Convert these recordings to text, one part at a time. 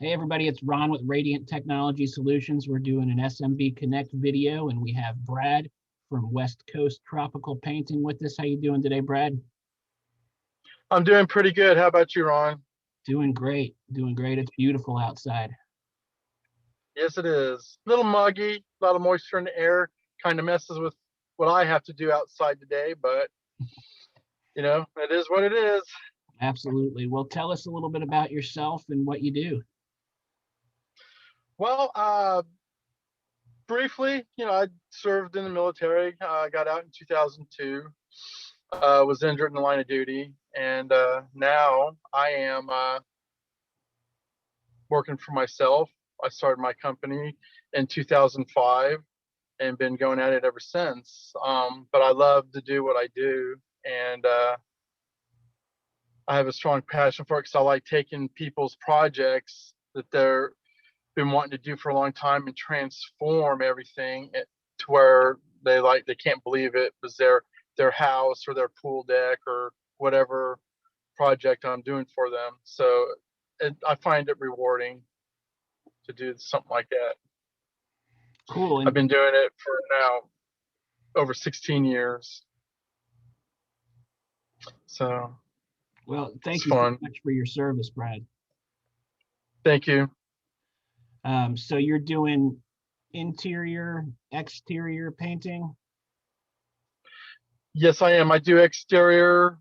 Hey everybody, it's Ron with Radiant Technology Solutions. We're doing an SMB Connect video and we have Brad from West Coast Tropical Painting with us. How you doing today, Brad? I'm doing pretty good. How about you, Ron? Doing great, doing great. It's beautiful outside. Yes, it is. A little muggy, a lot of moisture in the air. Kind of messes with what I have to do outside today, but it is what it is. Absolutely. Well, tell us a little bit about yourself and what you do. Well, briefly, I served in the military. I got out in 2002. Was injured in the line of duty, and now I am working for myself. I started my company in 2005 and been going at it ever since. But I love to do what I do, and I have a strong passion for it because I like taking people's projects that they're been wanting to do for a long time and transform everything to where they can't believe it was their house or their pool deck or whatever project I'm doing for them. So I find it rewarding to do something like that. Cool. I've And been doing it for now over 16 years. So well, it's thank you so fun. much for your service, Brad. Thank you. So you're doing interior, exterior painting? Yes, I am. I do exterior,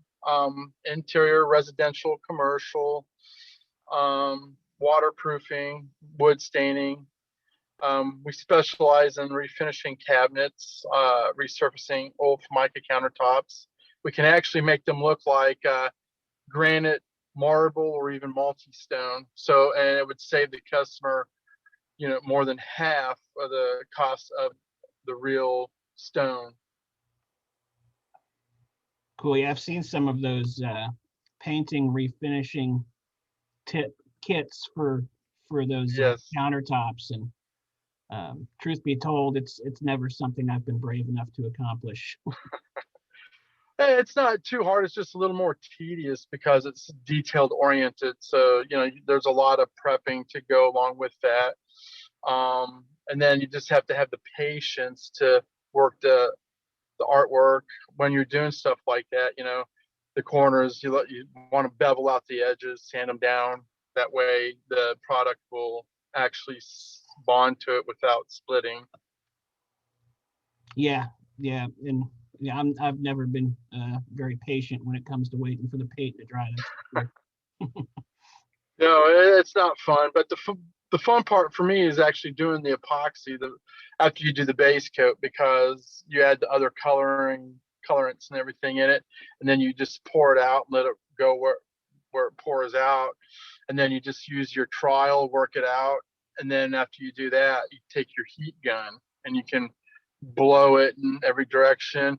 interior, residential, commercial, waterproofing, wood staining. We specialize in refinishing cabinets, resurfacing old Formica countertops. We can actually make them look like granite, marble, or even multi-stone. So, and it would save the customer, more than half of the cost of the real stone. Cool. Yeah, I've seen some of those painting, refinishing tip kits for those Yes. countertops, and truth be told, it's never something I've been brave enough to accomplish. It's not too hard. It's just a little more tedious because it's detailed oriented. So, there's a lot of prepping to go along with that. And then you just have to have the patience to work the artwork when you're doing stuff like that. The corners, you want to bevel out the edges, sand them down. That way the product will actually bond to it without splitting. Yeah, yeah, and yeah, I've never been very patient when it comes to waiting for the paint to dry. That's for sure. No, it's not fun. But the fun part for me is actually doing the epoxy after you do the base coat because you add the other colorants and everything in it, and then you just pour it out and let it go where it pours out, and then you just use your trial, work it out, and then after you do that, you take your heat gun and you can blow it in every direction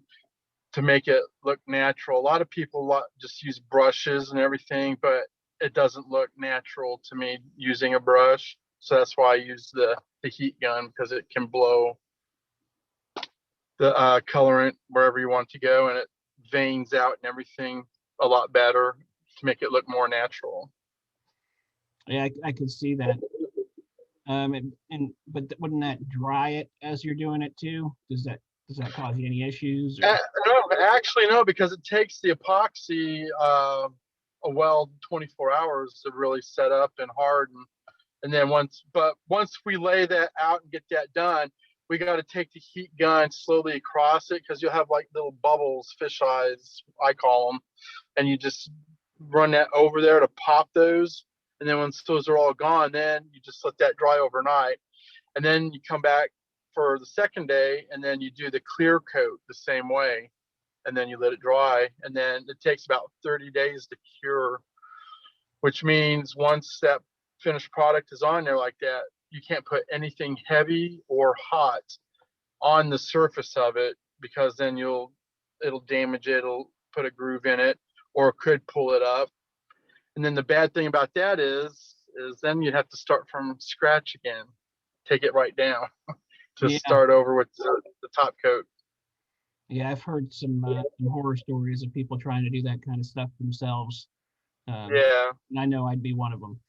to make it look natural. A lot of people just use brushes and everything, but it doesn't look natural to me using a brush. So that's why I use the heat gun because it can blow the colorant wherever you want to go, and it veins out and everything a lot better to make it look more natural. Yeah, I could see that. And but wouldn't that dry it as you're doing it too? Does that cause you any issues or? No, actually, no, because it takes the epoxy a well 24 hours to really set up and harden. And then once we lay that out and get that done, we got to take the heat gun slowly across it because you'll have like little bubbles, fish eyes, I call them, and you just run that over there to pop those. And then once those are all gone, then you just let that dry overnight, and then you come back for the second day, and then you do the clear coat the same way, and then you let it dry, and then it takes about 30 days to cure, which means once that finished product is on there like that, you can't put anything heavy or hot on the surface of it because then it'll damage it, it'll put a groove in it, or it could pull it up. And then the bad thing about that is then you'd have to start from scratch again, take it right down to Yeah, start over with the top coat. yeah, I've heard some horror stories of people trying to do that kind of stuff themselves. Um, Yeah. and I know I'd be one of them.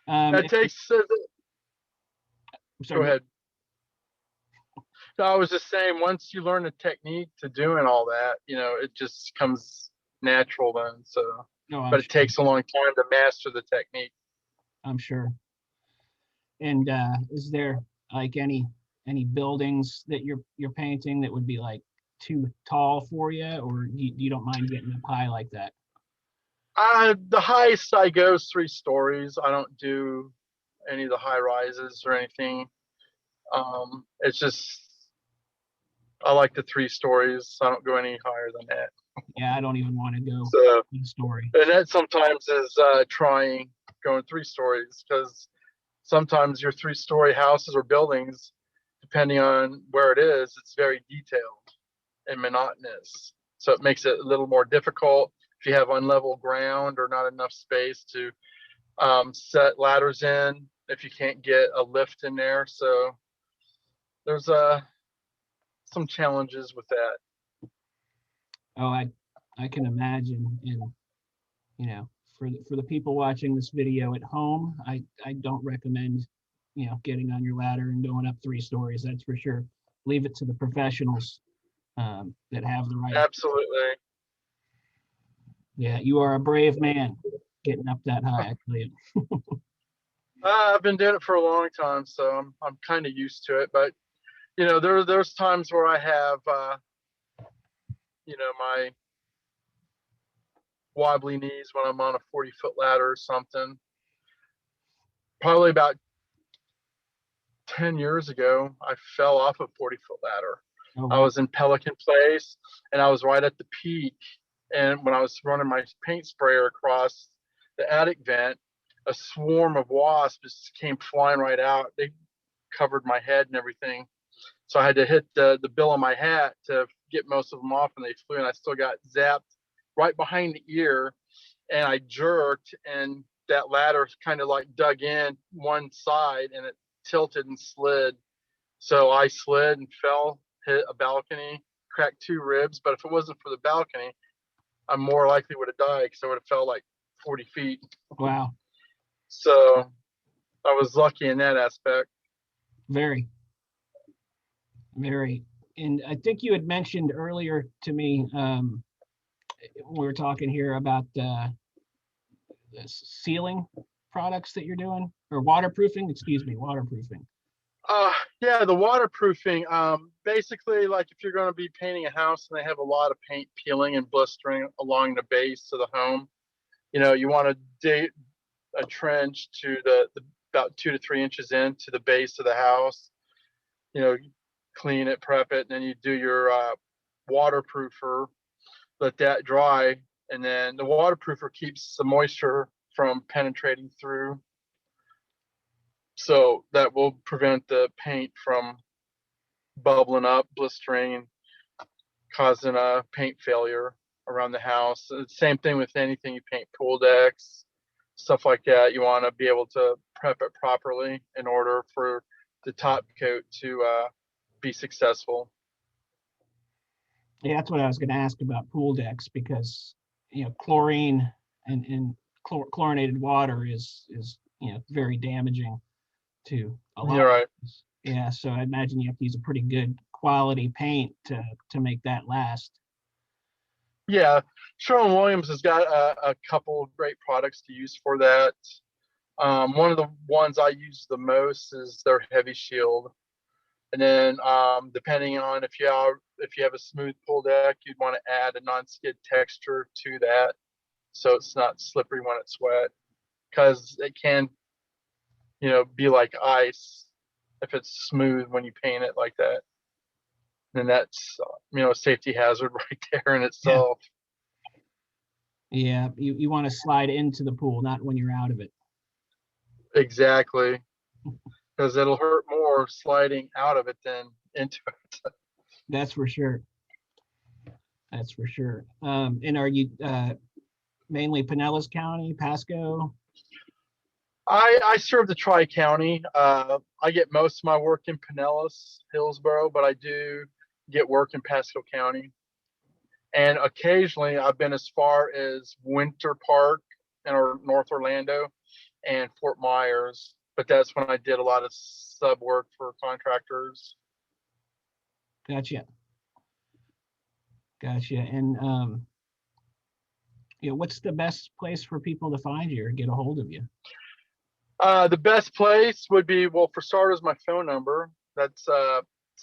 That If, takes, sorry, go ahead. No, I was just saying, once you learn the technique to doing all that, it just comes natural then. So, no, I'm but it sure. takes a long time to master the technique. I'm sure. And is there like any buildings that you're painting that would be like too tall for you, or you don't mind getting up high like that? The highest I go is 3 stories. I don't do any of the high rises or anything. It's just, I like the 3 stories. I don't go any higher than that. Yeah, I don't even want to go So, in story. and that sometimes is trying going 3 stories, because sometimes your 3-story houses or buildings, depending on where it is, it's very detailed and monotonous. So it makes it a little more difficult if you have unlevel ground or not enough space to set ladders in, if you can't get a lift in there. So there's some challenges with that. Oh, I can imagine. And for the people watching this video at home, I don't recommend getting on your ladder and going up 3 stories. That's for sure. Leave it to the professionals that have the right. Absolutely. Yeah, you are a brave man getting up that high. I tell you. I've been doing it for a long time, so I'm kind of used to it. But there's times where I have my wobbly knees when I'm on a 40-foot ladder or something. Probably about 10 years ago, I fell off a 40-foot ladder. Oh I wow. was in Pelican Place, and I was right at the peak. And when I was running my paint sprayer across the attic vent, a swarm of wasps just came flying right out. They covered my head and everything. So I had to hit the bill of my hat to get most of them off, and they flew, and I still got zapped right behind the ear. And I jerked, and that ladder kind of like dug in one side, and it tilted and slid. So I slid and fell, hit a balcony, cracked 2 ribs. But if it wasn't for the balcony, I more likely would have died, because I would have fell like 40 feet. Wow. So I was lucky in that aspect. Very, very. And I think you had mentioned earlier to me, we were talking here about the sealing products that you're doing, or waterproofing, excuse me, waterproofing. Yeah, the waterproofing. Basically, like if you're going to be painting a house and they have a lot of paint peeling and blistering along the base of the home, you want to dig a trench to the about 2 to 3 inches into the base of the house. Clean it, prep it, and then you do your waterproofer. Let that dry, and then the waterproofer keeps the moisture from penetrating through. So that will prevent the paint from bubbling up, blistering, causing a paint failure around the house. It's the same thing with anything you paint, pool decks, stuff like that. You want to be able to prep it properly in order for the top coat to be successful. Yeah, that's what I was going to ask about pool decks, because chlorine and chlorinated water is very damaging to a lot You're of right. things. Yeah, so I imagine you have to use a pretty good quality paint to make that last. Yeah, Sherwin-Williams has got a couple of great products to use for that. One of the ones I use the most is their Heavy Shield. And then depending on if you have a smooth pool deck, you'd want to add a non-skid texture to that, so it's not slippery when it's wet, because it can be like ice if it's smooth when you paint it like that. And that's a safety hazard right there in Yeah, itself. yeah, you want to slide into the pool, not when you're out of it. Exactly, because it'll hurt more sliding out of it than into it. That's for sure. That's for sure. And are you mainly Pinellas County, Pasco? I serve the Tri-County. I get most of my work in Pinellas, Hillsborough, but I do get work in Pasco County. And occasionally I've been as far as Winter Park or North Orlando. and Fort Myers. But that's when I did a lot of sub work for contractors. Gotcha. Gotcha. And what's the best place for people to find you or get a hold of you? The best place would be, well, for starters, my phone number. That's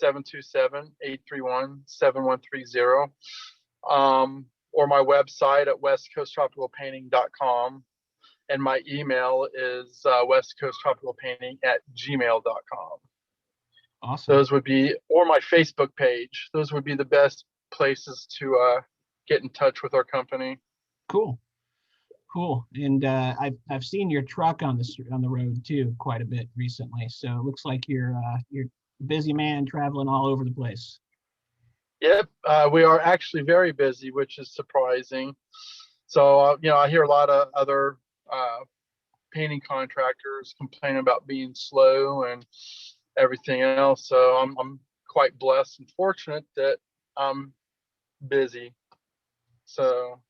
727-831-7130. Or my website at westcoasttropicalpainting.com. And my email is westcoasttropicalpainting@gmail.com. Awesome. Those would be, or my Facebook page. Those would be the best places to get in touch with our company. Cool. Cool. And I've seen your truck on the road too quite a bit recently. So it looks like you're a busy man traveling all over the place. Yep, we are actually very busy, which is surprising. So I hear a lot of other painting contractors complaining about being slow and everything else. So I'm quite blessed and fortunate that I'm busy. So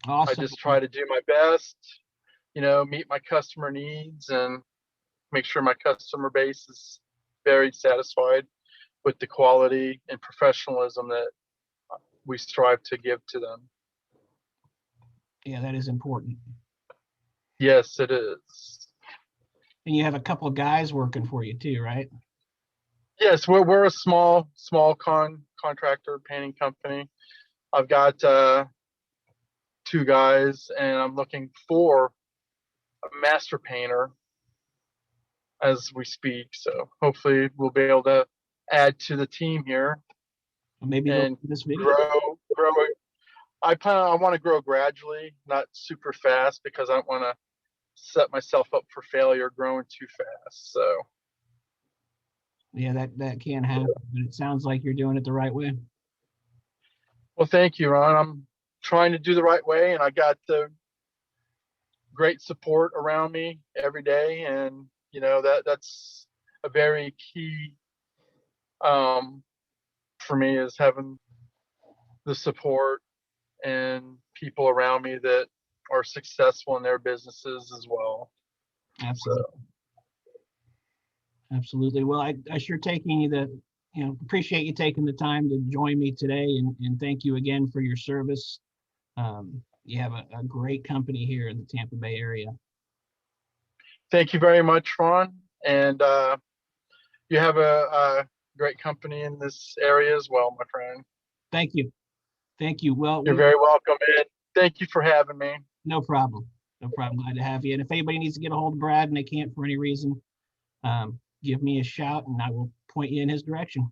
I Awesome. just try to do my best, meet my customer needs and make sure my customer base is very satisfied with the quality and professionalism that we strive to give to them. Yeah, that is important. Yes, it is. And you have a couple of guys working for you too, right? Yes, we're a small contractor painting company. I've got 2 guys, and I'm looking for a master painter as we speak. So hopefully we'll be able to add to the team here Well, maybe they'll and see this video. grow. I want to grow gradually, not super fast, because I don't want to set myself up for failure growing too fast. So Yeah, that can happen, but it sounds like you're doing it the right way. well, thank you, Ron. I'm trying to do the right way, and I got the great support around me every day, and that's a very key for me, is having the support and people around me that are successful in their businesses as well. Absolutely. So Absolutely. Well, I sure appreciate you taking the time to join me today, and thank you again for your service. You have a great company here in the Tampa Bay area. thank you very much, Ron, and you have a great company in this area as well, my friend. Thank you. Thank you. Well, You're very welcome, and thank you for having me. no problem. No problem. Glad to have you. And if anybody needs to get a hold of Brad and they can't for any reason, give me a shout and I will point you in his direction.